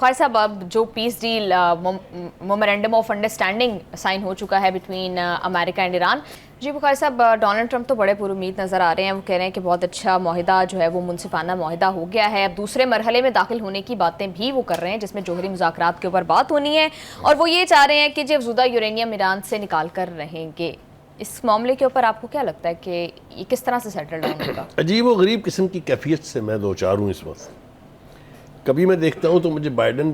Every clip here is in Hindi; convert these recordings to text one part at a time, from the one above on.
खार साहब, अब जो peace deal memorandum of understanding sign हो चुका है बिटवीन अमेरिका एंड ईरान। जी बुखारी साहब, डोनाल्ड ट्रंप तो बड़े पुरुमीद नज़र आ रहे हैं। वो कह रहे हैं कि बहुत अच्छा माहिदा जो है वो मुनसिफाना माहिदा हो गया है। अब दूसरे मरहले में दाखिल होने की बातें भी वो कर रहे हैं, जिसमें जोहरी मुज़ाकरात के ऊपर बात होनी है, और वो ये चाह रहे हैं कि जो अफज़ूदा यूरेनियम ईरान से निकाल कर रहेंगे। इस मामले के ऊपर आपको क्या लगता है कि ये किस तरह से सेटल डाउन होगा? अजीब व गरीब किस्म की कैफियत से मैं दो चार हूँ इस वक्त। कभी मैं देखता हूँ तो मुझे बाइडन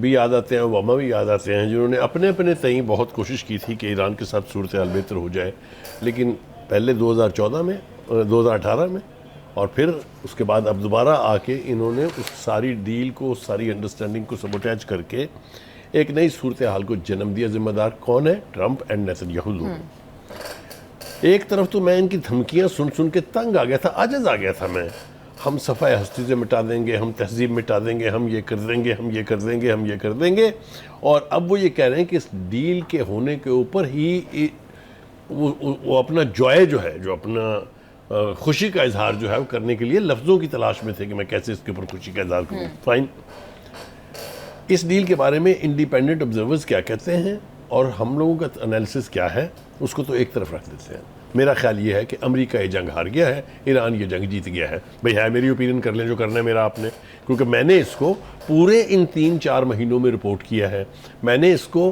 भी याद आते हैं, ओबामा भी याद आते हैं, जिन्होंने अपने अपने तय बहुत कोशिश की थी कि ईरान के साथ सूरत हाल बेहतर हो जाए। लेकिन पहले 2014 में, 2018 में, और फिर उसके बाद अब दोबारा आके इन्होंने उस सारी डील को, उस सारी अंडरस्टैंडिंग को सबोटेज करके एक नई सूरत हाल को जन्म दिया। जिम्मेदार कौन है? ट्रंप एंड नेतन्याहू दोनों। एक तरफ तो मैं इनकी धमकियाँ सुन सुन के तंग आ गया था, आजिज़ आ गया था मैं। हम सफ़ाए हस्ती से मिटा देंगे, हम तहजीब मिटा देंगे, हम ये कर देंगे, हम ये कर देंगे, हम ये कर देंगे। और अब वो ये कह रहे हैं कि इस डील के होने के ऊपर ही वो अपना जॉय जो है, जो अपना खुशी का इजहार जो है वो करने के लिए लफ्ज़ों की तलाश में थे कि मैं कैसे इसके ऊपर खुशी का इजहार करूँ। फाइन। इस डील के बारे में इंडिपेंडेंट ऑब्जर्वर्स क्या कहते हैं और हम लोगों का एनालिसिस क्या है, उसको तो एक तरफ रख देते हैं। मेरा ख्याल ये है कि अमेरिका ये जंग हार गया है, ईरान ये जंग जीत गया है। भाई है, मेरी ओपिनियन कर लें जो करना है मेरा आपने, क्योंकि मैंने इसको पूरे इन 3-4 महीनों में रिपोर्ट किया है। मैंने इसको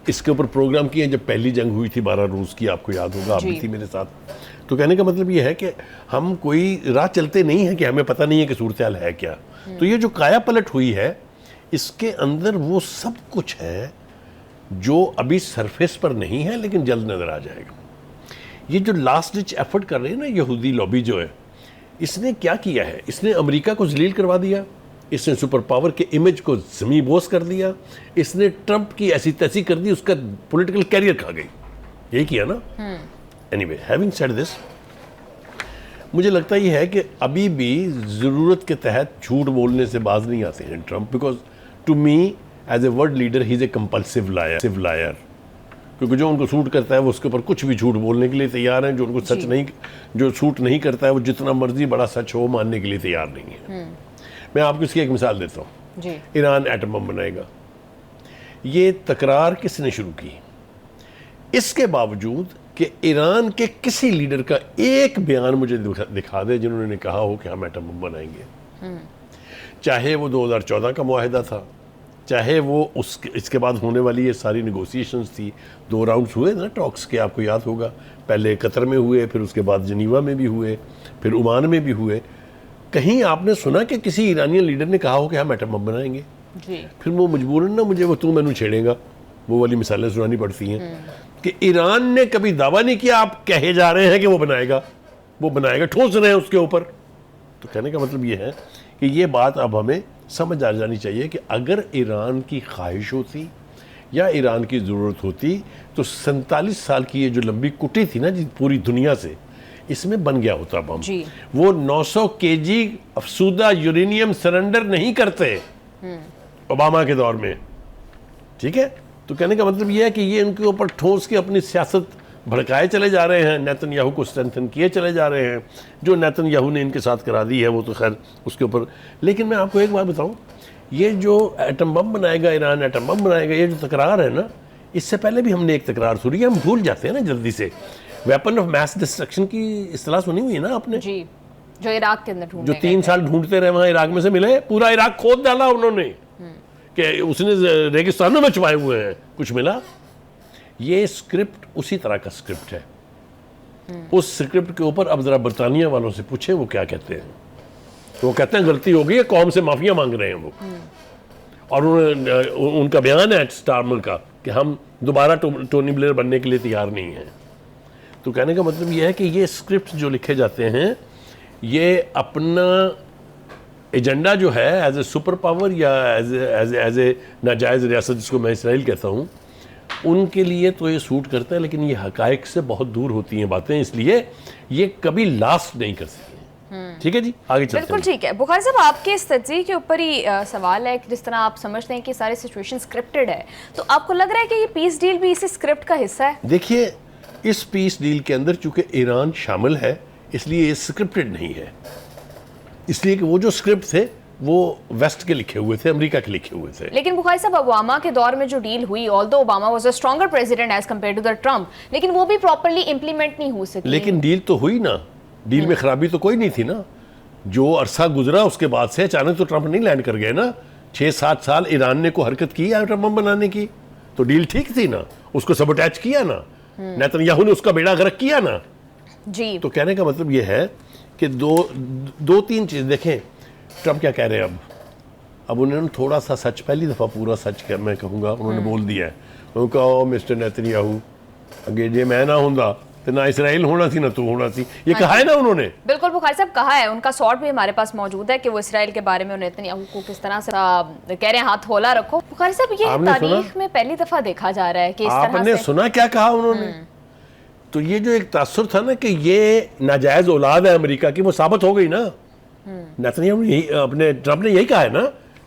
इसके ऊपर प्रोग्राम किए जब पहली जंग हुई थी 12 रोज़ की, आपको याद होगा, आप भी थी मेरे साथ। तो कहने का मतलब ये है कि हम कोई राह चलते नहीं हैं कि हमें पता नहीं है कि सूरत हाल है क्या। तो ये जो काया पलट हुई है, इसके अंदर वो सब कुछ है जो अभी सरफेस पर नहीं है लेकिन जल्द नज़र आ जाएगा। ये जो लास्ट डिच एफर्ट कर रहे हैं ना यहूदी लॉबी जो है, इसने क्या किया है? इसने अमेरिका को जलील करवा दिया, इसने सुपर पावर के इमेज को ज़मीं बोस कर दिया, इसने ट्रंप की ऐसी तैसी कर दी, उसका पॉलिटिकल कैरियर खा गई। यही किया ना। एनीवे, हैविंग सेड दिस, मुझे लगता ये है कि अभी भी ज़रूरत के तहत झूठ बोलने से बाज नहीं आते हैं Trump, because to me as a world leader he is a compulsive liar. क्योंकि जो उनको सूट करता है वो उसके ऊपर कुछ भी झूठ बोलने के लिए तैयार हैं। जो उनको सच नहीं, जो सूट नहीं करता है वो जितना मर्जी बड़ा सच हो मानने के लिए तैयार नहीं है। मैं आपको इसकी एक मिसाल देता हूँ। ईरान एटम बम बनाएगा, ये तकरार किसने शुरू की? इसके बावजूद कि ईरान के किसी लीडर का एक बयान मुझे दिखा दे जिन्होंने कहा हो कि हम एटम बम बनाएंगे। चाहे वो 2014 का मुआहिदा था, चाहे वो इसके बाद होने वाली ये सारी नेगोशिएशंस थी। 2 राउंड्स हुए ना टॉक्स के, आपको याद होगा। पहले कतर में हुए, फिर उसके बाद जनीवा में भी हुए, फिर ओमान में भी हुए। कहीं आपने सुना कि किसी ईरानियन लीडर ने कहा हो कि हम एटम बम बनाएंगे? फिर वो मजबूरन ना मुझे वो तू मैनू छेड़ेगा वो वाली मिसालें सुनानी पड़ती हैं कि ईरान ने कभी दावा नहीं किया, आप कहे जा रहे हैं कि वो बनाएगा, ठोस रहे हैं उसके ऊपर। तो कहने का मतलब ये है कि ये बात अब हमें समझ आ जानी चाहिए कि अगर ईरान की ख्वाहिश होती या ईरान की ज़रूरत होती तो 47 साल की ये जो लंबी कुटी थी ना जी पूरी दुनिया से, इसमें बन गया होता बम। वो 900 केजी अफसूदा यूरेनियम सरेंडर नहीं करते ओबामा के दौर में, ठीक है। तो कहने का मतलब ये है कि ये उनके ऊपर ठोस के अपनी सियासत भड़काए चले जा रहे हैं, नेतन्याहू को स्ट्रेंथन किए चले जा रहे हैं। जो नेतन्याहू ने इनके साथ करा दी है वो तो खैर उसके ऊपर। लेकिन मैं आपको एक बात बताऊं, ये जो एटम बम बनाएगा ईरान, एटम बम बनाएगा, ये जो तकरार है ना, इससे पहले भी हमने एक तकरार सुनी, हम भूल जाते हैं ना जल्दी से। वेपन ऑफ मैस डिस्ट्रक्शन की इस्तेलाह सुनी हुई है ना आपने? जी, जो इराक के अंदर जो 3 साल ढूंढते रहे, वहाँ इराक में से मिले, पूरा इराक खोद डाला उन्होंने कि उसने रेगिस्तानों में छुपाए हुए हैं, कुछ मिला। ये स्क्रिप्ट उसी तरह का स्क्रिप्ट है। उस स्क्रिप्ट के ऊपर अब जरा बरतानिया वालों से पूछे वो क्या कहते हैं। तो वो कहते हैं गलती हो गई है, कौम से माफिया मांग रहे हैं वो। और उनका बयान है स्टारमर का कि हम दोबारा टोनी ब्लेयर बनने के लिए तैयार नहीं हैं। तो कहने का मतलब ये है कि ये स्क्रिप्ट जो लिखे जाते हैं, ये अपना एजेंडा जो है एज ए सुपर पावर या एज ए नाजायज़ रियासत जिसको मैं इसराइल कहता हूँ, उनके लिए तो ये सूट करता है। लेकिन ये हकायक से बहुत दूर होती हैं बातें, इसलिए ये कभी लास्ट नहीं कर सकती। ठीक है जी, आगे चलते हैं। बिल्कुल ठीक है। बुखारी साहब, आपके इस तज्ज़िये के ऊपर ही सवाल है कि जिस तरह आप समझते हैं कि सारी सिचुएशन स्क्रिप्टेड है, तो आपको लग रहा है कि ये पीस डील भी इसी स्क्रिप्ट का हिस्सा है? देखिए, इस पीस डील के अंदर चूंकि ईरान शामिल है, इसलिए ये स्क्रिप्टेड नहीं है। इसलिए कि वो जो स्क्रिप्ट थे वो वेस्ट के लिखे हुए थे, अमेरिका के लिखे हुए थे। लेकिन बुखारी साहब, ओबामा के दौर में जो डील हुई, although Obama was a stronger president as compare to the Trump, लेकिन वो भी प्रॉपर्ली इंप्लीमेंट नहीं हो सकी। लेकिन डील तो हुई ना, डील में खराबी तो कोई नहीं थी ना। जो अरसा गुजरा उसके बाद से अचानक तो ट्रंप नहीं लैंड कर गए ना। 6-7 साल ईरान ने को हरकत की एटम बम बनाने की, तो डील ठीक थी ना, उसको सबअटैच किया ना, नेतन्याहू ने उसका बेड़ा गर्क किया ना जी। तो कहने का मतलब ये है कि दो तीन चीज देखें। ट्रंप क्या कह रहे हैं अब उन्होंने थोड़ा सा सच, पहली दफा पूरा सच क्या मैं कहूँगा उन्होंने बोल दिया है। उन्होंने कहा, ओ मिस्टर नेतन्याहू, अगे जे मैं ना होंदा तो ना इसराइल होना थी ना तू होना थी, ये कहा है ना उन्होंने। बिल्कुल बुखारी साहब, कहा है, उनका शॉट भी हमारे पास मौजूद है कि वो इसराइल के बारे में नेतन्याहू को किस तरह से कह रहे हैं हाथ होला रखो। बुखारी साहब, ये तारीख में पहली दफा देखा जा रहा है कि इस तरह आपने से सुना क्या कहा उन्होंने। तो ये जो एक तासुर था ना कि ये नाजायज औलाद है अमेरिका की, वो साबित हो गई ना। नेतन्याहू ने अपने ट्रंप ने यही कहा है ना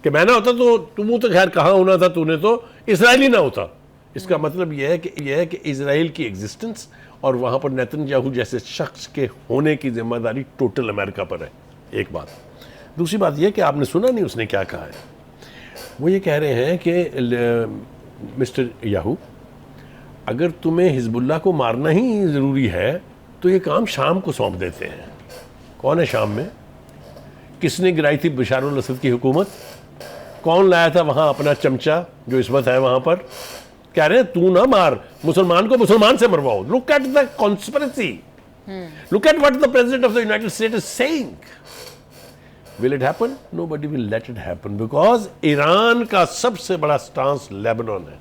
कि मैं ना होता तो तुम तो खैर कहाँ होना था, तूने तो इसराइल ही ना होता। इसका मतलब यह है कि इसराइल की एग्जिस्टेंस और वहाँ पर नेतन्याहू जैसे शख्स के होने की जिम्मेदारी टोटल अमेरिका पर है, एक बात। दूसरी बात यह कि आपने सुना नहीं उसने क्या कहा है। वो ये कह रहे हैं कि मिस्टर याहू, अगर तुम्हें हिजबुल्लाह को मारना ही ज़रूरी है तो ये काम शाम को सौंप देते हैं। कौन है शाम में? किसने गिराई थी बशार अल असद की हुकूमत? कौन लाया था वहाँ अपना चमचा जो इस वक्त है वहाँ पर? कह रहे हैं तू ना मार, मुसलमान को मुसलमान से मरवाओ। Look at the conspiracy, look at what the president of the United States is saying. Will it happen? Nobody will let it happen, because Iran का सबसे बड़ा स्टांस लेबनान है।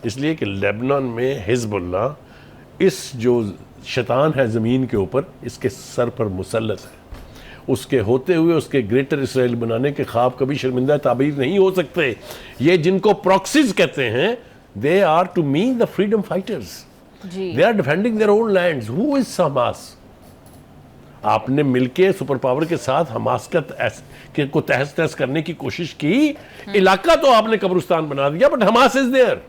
इसलिए कि लेबनान में हिजबुल्लाह इस जो शैतान है ज़मीन के ऊपर, इसके सर पर मुसल्लत है। उसके होते हुए उसके ग्रेटर इसराइल बनाने के ख्वाब कभी शर्मिंदा ताबीर नहीं हो सकते। ये जिनको प्रॉक्सीज कहते हैं, they are to me the freedom fighters, they are defending their own lands. Who is Hamas? आपने मिलके सुपर पावर के साथ हमास को तहस तहस करने की कोशिश की। इलाका तो आपने कब्रिस्तान बना दिया, but Hamas is there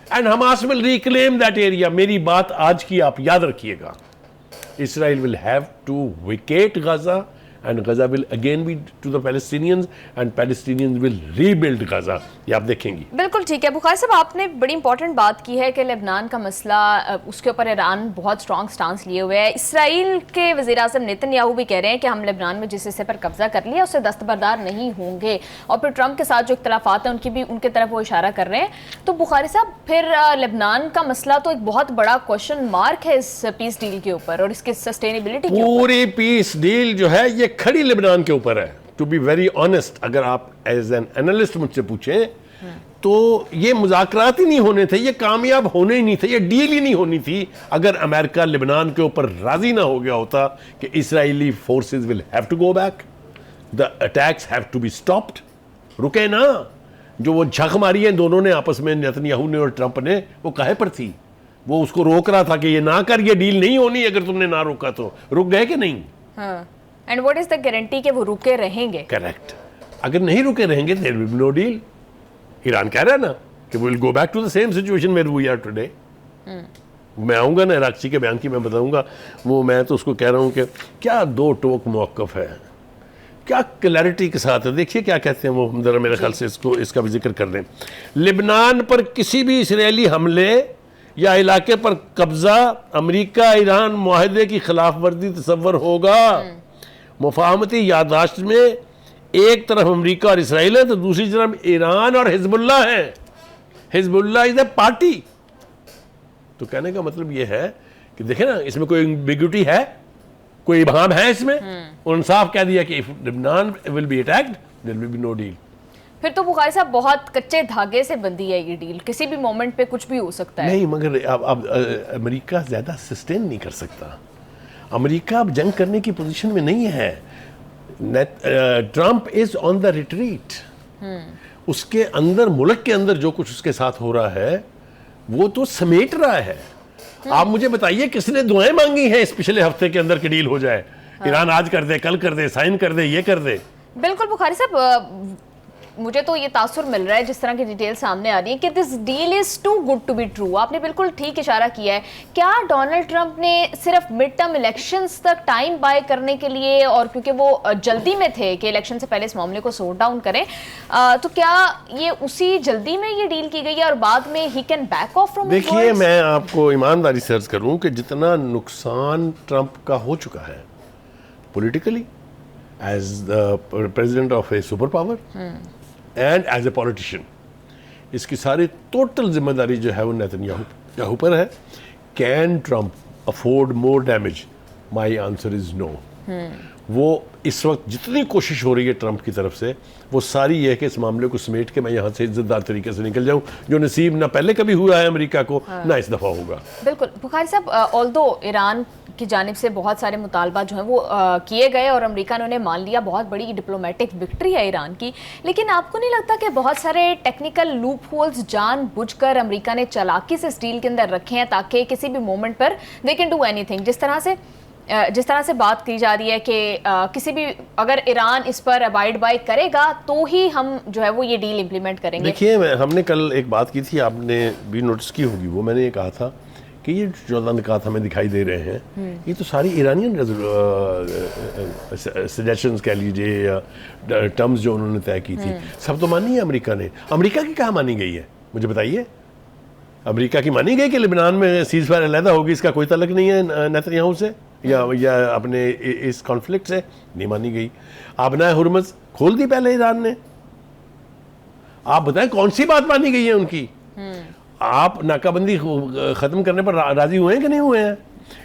and Hamas will reclaim that area. मेरी बात आज की आप याद रखिएगा। Israel will have to vacate Gaza and Gaza will again be to the Palestinians and Palestinians will rebuild Gaza. ये आप देखेंगी। बिल्कुल ठीक है बुखारी साहब, आपने बड़ी इंपॉर्टेंट बात की है कि लेबनान का मसला, उसके ऊपर ईरान बहुत स्ट्रॉन्ग स्टांस लिए हुए है। इसराइल के वज़ीर आज़म नेतन्याहू भी कह रहे हैं कि हम लेबनान में जिस हिस्से पर कब्जा कर लिया उससे दस्तबरदार नहीं होंगे, और फिर ट्रंप के साथ जो इख्तलाफात हैं उनकी तरफ वो इशारा कर रहे हैं। तो बुखारी साहब, फिर लेबनान का मसला तो एक बहुत बड़ा क्वेश्चन मार्क है इस पीस डील के ऊपर और इसके सस्टेनेबिलिटी के ऊपर। पूरी पीस डील जो है ये खड़ी लेबनान के ऊपर है। टू बी वेरी ऑनेस्ट, अगर आप एज एन एनालिस्ट मुझसे पूछें तो ये मुज़ाकरात ही नहीं होने थे, ये कामयाब होने ही नहीं थे, ये डील ही नहीं होनी थी अगर अमेरिका लेबनान के ऊपर राजी ना हो गया होता कि Israeli forces will have to go back, the attacks have to be stopped. रुके ना। जो वो झक मारी है दोनों ने आपस में, नेतन्याहू ने और ट्रंप ने, वो काहे पर थी? वो उसको रोक रहा था कि ये ना कर, ये डील नहीं होनी। अगर तुमने ना रोका तो रुक गए कि नहीं? And what is the guarantee कि वो रुके रहेंगे? करेक्ट। अगर नहीं रुके रहेंगे there will be no deal. Iran कह रहा है ना कि we will go back to the same situation where we are today. मैं आऊँगा ना इराक़ी के बयान की मैं बताऊँगा, वो मैं तो उसको कह रहा हूँ कि क्या दो टोक मौक़िफ़ है, क्या क्लैरिटी के साथ है। देखिए क्या कहते हैं वो, हम ज़रा मेरे ख्याल से इसका भी जिक्र कर दें। लेबनान पर किसी भी इसराइली हमले या इलाके पर कब्ज़ा अमेरिका ईरान मुआहदे की खिलाफ वर्जी तस्वर होगा। मुफाहमती याददाश्त में एक तरफ अमेरिका और इसराइल है तो दूसरी तरफ ईरान और हिजबुल्लाह है। Hezbollah is a party. तो कहने का मतलब यह है कि देखें ना, इसमें कोई एम्बिग्युइटी है, कोई इबहाम है इसमें? उन्होंने साफ कह दिया कि if Lebanon will be attacked there will be no deal. फिर तो बुखारी साहब बहुत कच्चे धागे से बंधी है ये डील, किसी भी मोमेंट पे कुछ भी हो सकता है। नहीं, मगर अब अमेरिका ज़्यादा सस्टेन नहीं कर सकता। अमेरिका अब जंग करने की पोजीशन में नहीं है। Trump is on the retreat. उसके अंदर, मुल्क के अंदर जो कुछ उसके साथ हो रहा है वो तो समेट रहा है। आप मुझे बताइए किसने दुआएं मांगी हैं इस पिछले हफ्ते के अंदर की डील हो जाए? ईरान आज कर दे, कल कर दे, साइन कर दे, ये कर दे। बिल्कुल बुखारी साहब, मुझे तो ये तासुर मिल रहा है जिस तरह की डिटेल सामने आ रही है कि this deal is too good to be true. आपने बिल्कुल ठीक इशारा किया है। क्या डोनाल्ड ट्रंप ने सिर्फ मिड टर्म इलेक्शंस तक टाइम बाय करने के लिए, और क्योंकि वो जल्दी में थे कि इलेक्शन से पहले इस मामले को सॉर्ट डाउन करें, तो क्या ये उसी जल्दी में ये डील की गई है और बाद में he can back of from? देखिए, मैं आपको ईमानदारी से अर्ज करूं कि जितना नुकसान ट्रंप का हो चुका है politically as the president of a super power and as a politician, इसकी सारी टोटल जिम्मेदारी जो है वो नेतन्याहू पर है। Can Trump afford more damage? My answer is no. वो इस वक्त जितनी कोशिश हो रही है ट्रंप की तरफ से, वो सारी ये है कि इस मामले को समेट के मैं यहाँ से इज्जतदार तरीके से निकल जाऊँ, जो नसीब ना पहले कभी हुआ है अमेरिका को, ना इस दफ़ा होगा। बिल्कुल बुखारी साहब, ऑल्दो ईरान की जानिब से बहुत सारे मुतालबा जो हैं वो किए गए और अमेरिका ने उन्हें मान लिया, बहुत बड़ी डिप्लोमेटिक विक्ट्री है ईरान की, लेकिन आपको नहीं लगता कि बहुत सारे टेक्निकल लूप होल्स जानबूझकर अमेरिका ने चालाकी से इस डील के अंदर रखे हैं ताकि किसी भी मोमेंट पर दे कैन डू एनीथिंग? जिस तरह से बात की जा रही है कि किसी भी, अगर ईरान इस पर अबाइड बाय करेगा तो ही हम जो है वो ये डील इंप्लीमेंट करेंगे। देखिए, हमने कल एक बात की थी, आपने भी नोटिस की होगी, वो मैंने ये कहा था कि ये जो निकात हमें दिखाई दे रहे हैं ये तो सारी ईरानियन सजेशंस कह लीजिए या टर्म्स जो उन्होंने तय की थी, सब तो मानी है अमेरिका ने। अमेरिका की कहाँ मानी गई है, मुझे बताइए? अमेरिका की मानी गई कि लेबनान में सीज फायर अलहदा होगी, इसका कोई तल्लक नहीं है नेतन्याहू से या अपने इस कॉन्फ्लिक्ट से? नहीं मानी गई। आबनाए हुर्मुज़ खोल दी पहले ईरान ने। आप बताएं कौन सी बात मानी गई है उनकी? आप नाकाबंदी खत्म करने पर राजी हुए हैं कि नहीं हुए हैं?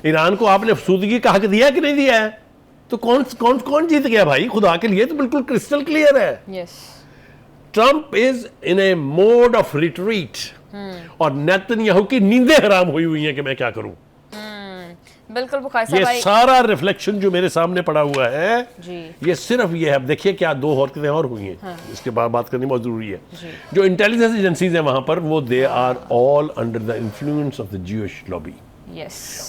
ईरान को आपने सूदगी का हक दिया कि नहीं दिया है? तो कौन जीत गया भाई? खुदा के लिए तो बिल्कुल क्रिस्टल क्लियर है। yes. Trump is in A mode of retreat और नेतन्याहू की नींदें हराम हुई हैं कि मैं क्या करूं। बिल्कुल बुखारी साहब, ये सारा रिफ्लेक्शन जो मेरे सामने पड़ा हुआ है जी। ये सिर्फ ये है। अब देखिए क्या दो हरकतें और हुई हैं, इसके बाद बात करनी बहुत जरूरी है। जो इंटेलिजेंस एजेंसीज हैं वहां पर, वो they are all under the influence of the Jewish lobby.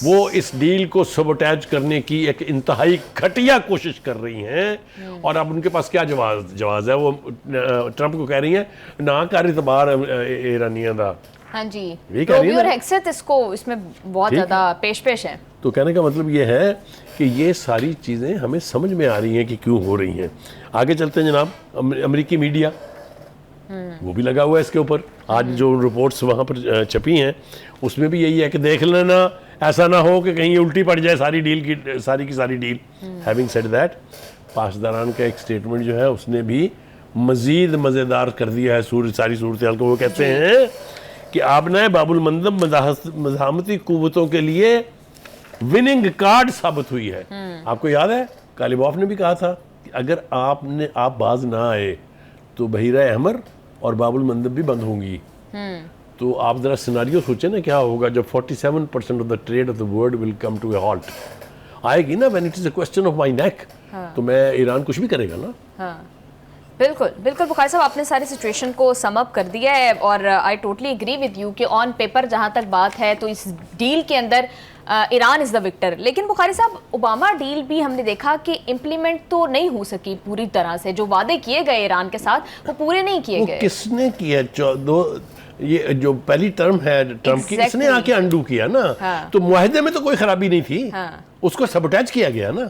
वो इस डील को सबोटैज करने की एक इंतहाई घटिया कोशिश कर रही हैं और अब उनके पास क्या जवाब है? वो ट्रंप को कह रही हैं ना कर इतबार ईरानियों का। हाँ जी, यही कह रही है ना? हेक्सेट इसको इसमें बहुत ज्यादा पेश है। तो कहने का मतलब ये है कि ये सारी चीज़ें हमें समझ में आ रही हैं कि क्यों हो रही हैं। आगे चलते हैं जनाब, अमेरिकी मीडिया वो भी लगा हुआ है इसके ऊपर। आज जो रिपोर्ट्स वहाँ पर छपी हैं उसमें भी यही है कि देख लेना, ऐसा ना हो कि कहीं ये उल्टी पड़ जाए सारी की सारी डील। हैविंग सेड दैट, पासदारान का एक स्टेटमेंट जो है उसने भी मज़ीद मज़ेदार कर दिया है सारी सूरत हाल को। वो कहते हैं कि आबनाए बाबुल मंदब मज़ाहमती कुव्वतों के लिए विनिंग कार्ड साबित हुई है। आपको याद है कालिबॉफ ने भी कहा था कि अगर आप बाज ना आए तो बहीरा अहमर और बाबुल मंदब भी बंद होंगी। तो आप जरा सिनारियो सोचें ना क्या होगा जब 47% of the trade of the world will come to a halt. आएगी ना, when it is a question of my neck, तो मैं ईरान कुछ भी करेगा ना। बिल्कुल बुखारी साहब, आपने सारी सिचुएशन को सम अप कर दिया है और I totally agree with you कि ऑन पेपर जहाँ तक बात है तो इस डील के अंदर ईरान इज़ द विक्टर। लेकिन बुखारी साहब, ओबामा डील भी हमने देखा कि इम्प्लीमेंट तो नहीं हो सकी पूरी तरह से। जो वादे किए गए ईरान के साथ वो पूरे नहीं किए गए। किसने किया? ये जो पहली टर्म है ट्रंप की, इसने आके अंडू किया ना। तो मुआहदे में तो कोई खराबी नहीं थी। उसको सबोटैज किया गया ना।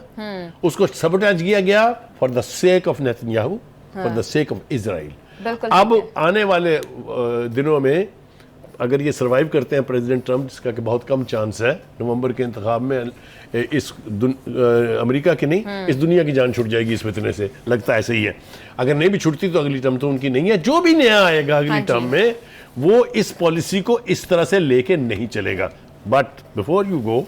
उसको सबोटैज किया गया for the sake of Netanyahu, for the sake of Israel. अब आने वाले दिनों में अगर ये सर्वाइव करते हैं प्रेसिडेंट ट्रंप, जिसका कि बहुत कम चांस है, नवंबर के इंतखाब में अमेरिका की नहीं इस दुनिया की जान छूट जाएगी इस फितने से। लगता है ऐसे ही है। अगर नहीं भी छूटती तो अगली टर्म तो उनकी नहीं है। जो भी नया आएगा अगली टर्म में वो इस पॉलिसी को इस तरह से लेके नहीं चलेगा। बट बिफोर यू गो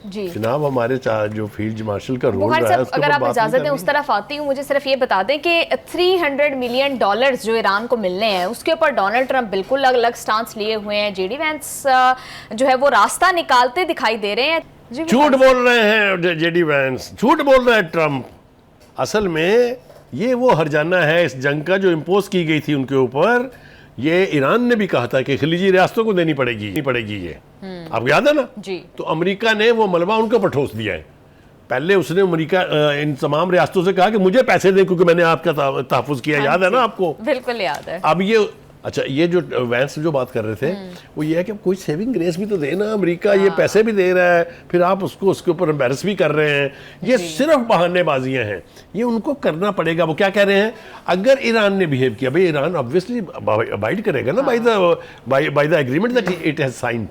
जी जनाब, हमारे जो फील्ड मार्शल का रोल रहा है, अगर आप इजाजत दें उस तरफ आती हूँ, मुझे सिर्फ ये बता दें कि $300 मिलियन जो ईरान को मिलने हैं उसके ऊपर डोनाल्ड ट्रंप बिल्कुल अलग स्टांस लिए हुए हैं। जेडी वैंस जो है वो रास्ता निकालते दिखाई दे रहे हैं। झूठ बोल रहे हैं जेडी वैंस, झूठ बोल रहे हैं ट्रंप। असल में ये वो हर्जाना है इस जंग का जो इम्पोज की गई थी उनके ऊपर। ये ईरान ने भी कहा था कि खलीजी रियासतों को देनी पड़ेगी ये। आपको याद है ना जी? तो अमेरिका ने वो मलबा उनके ऊपर ठोस दिया है। पहले उसने अमेरिका इन तमाम रियासतों से कहा कि मुझे पैसे दें क्योंकि मैंने आपका तहफ़्फ़ुज़ किया, याद है ना आपको? बिल्कुल याद है। अब ये अच्छा, ये जो वैंस जो बात कर रहे थे वो ये है कि अब कोई सेविंग ग्रेस भी तो देना, अमेरिका ये पैसे भी दे रहा है, फिर आप उसको उसके ऊपर एम्बेरस भी कर रहे हैं। ये सिर्फ बहानेबाजियां हैं, ये उनको करना पड़ेगा। वो क्या कह रहे हैं, अगर ईरान ने बिहेव किया, भाई ईरान ऑब्वियसली अबाइड करेगा ना by the agreement that it has signed.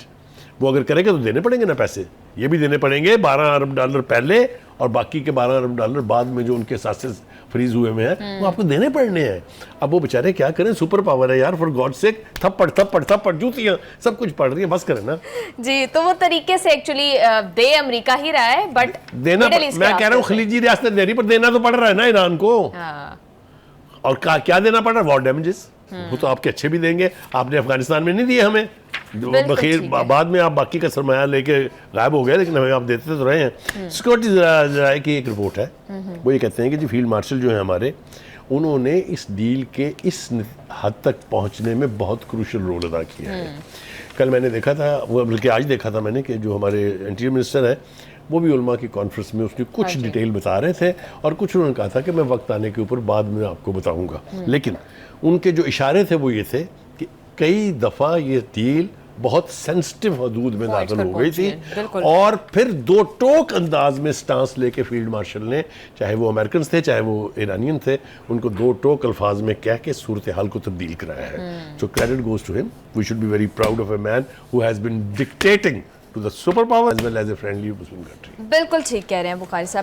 वो अगर करेगा तो देने पड़ेंगे ना पैसे, ये भी देने पड़ेंगे। $12 अरब पहले और बाकी के $12 अरब बाद में जो उनके साथ से फ्रीज हुए में हैं वो आपको देने पड़ने हैं। अब वो बेचारे क्या करें, सुपर पावर है यार, फॉर गॉड सेक, थप्पड़ थप्पड़ थप्पड़ जूतियां सब कुछ पड़ रही है, बस करें ना जी। तो वो तरीके से एक्चुअली दे अमेरिका ही रहा है, बट देना मैं कह रहा हूँ खलीजी रियासत दे रही, पर देना तो पड़ रहा है ना ईरान को। और क्या देना पड़ रहा है, वॉर डैमेजेस। वो तो आपके अच्छे भी देंगे, आपने अफगानिस्तान में नहीं दिए हमें, बखीर बाद में आप बाकी का सरमाया लेके गायब हो गए, लेकिन हमें आप देते तो रहे हैं। सिक्योरिटी जराए की एक रिपोर्ट है, वो ये कहते हैं कि जी फील्ड मार्शल जो है हमारे, उन्होंने इस डील के इस हद तक पहुंचने में बहुत क्रूशल रोल अदा किया है। कल मैंने देखा था, वो बल्कि आज देखा था मैंने, कि जो हमारे इंटीरियर मिनिस्टर है वो भी उलमा की कॉन्फ्रेंस में उसने कुछ डिटेल बता रहे थे, और कुछ उन्होंने कहा था कि मैं वक्त आने के ऊपर बाद में आपको बताऊंगा। लेकिन उनके जो इशारे थे वो ये थे कि कई दफ़ा ये डील बहुत सेंसिटिव हदूद में दाखिल हो गई थी, और फिर दो टोक अंदाज में स्टांस लेके फील्ड मार्शल ने, चाहे वो अमेरिकन थे चाहे वो ईरानियन थे, उनको दो टोक अल्फाज में कह के सूरत हाल को तब्दील कराया है। So credit goes to him, we should be very proud of a man who has been dictating to the superpower as well as a friendly Muslim country। बिल्कुल ठीक कह रहे हैं बुखारी साहब।